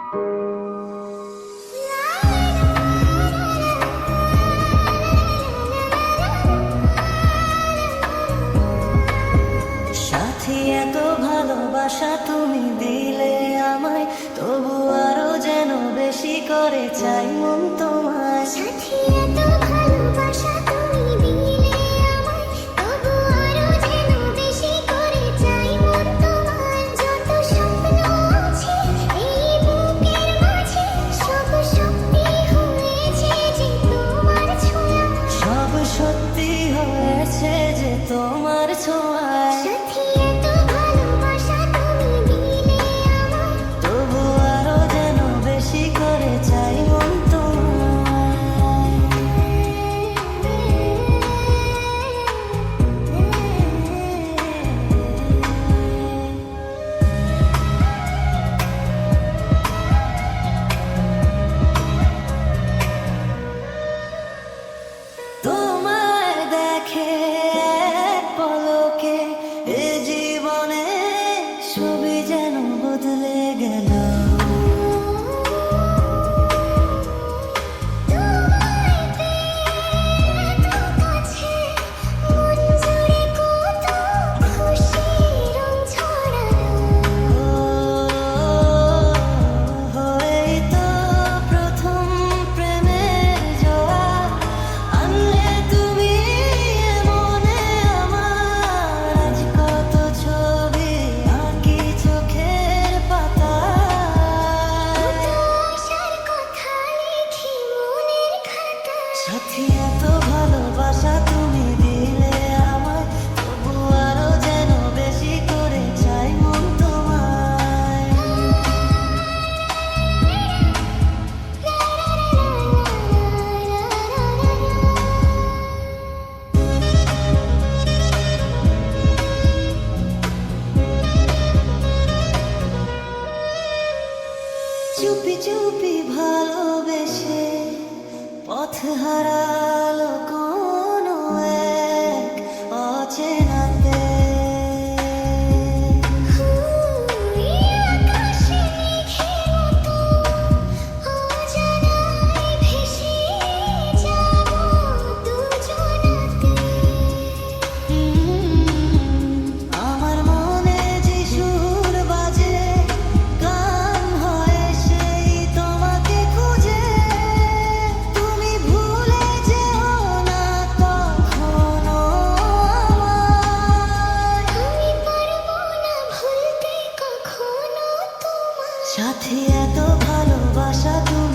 সাথী এত ভালোবাসা তুমি দিলে আমায়, তবু আরো যেন বেশি করে চাই মন তোমায়। সাথী এত ভালোবাসা তুমি দিলে আমায়, তবু আরো যেন বেশি করে চাই মন তোমায়। যত স্বপ্ন আছে এই বুকের মাঝে, সব সত্যি হয়েছে যে তোমার ছোঁয়া। সব সত্যি হয়েছে যে তোমার ছোঁয়ায়। সাথী এত ভালোবাসা তুমি দিলে আমায়, তবু আরো যেন বেশি করে চাই মন তোমায় দেখে এক পলকে এ জীবনে সবই যেন বদলে গেল। তোমায় পেয়ে এত কাছে, মন জুড়ে কত খুশির রং ছড়ালো। এই তো প্রথম প্রেমের জোয়া আনলে তুমি মনে আমার। আজ কত ছবি আঁকি চোখের পাতায়, আশার কথা লিখি মনের খাতায়। সাথী এত ভালোবাসা তুমি দিলে আমায়, তবু আরো যেন বেশি করে চাই মন তোমায়। চুপি চুপি ভালোবেসে পথ হারালো কোনো এক অচেনাতে। আকাশে মেঘের মতো অজানায় ভেসে যাব দুজনাতে। আমার মনে যে সুর বাজে গান হয় সেই তোমাকে খুঁজে। তুমি ভুলে যেও না কখনো আমায়। আমি পারবো না ভুলতে কখনো তোমায়। সাথী এত ভালোবাসা তুমি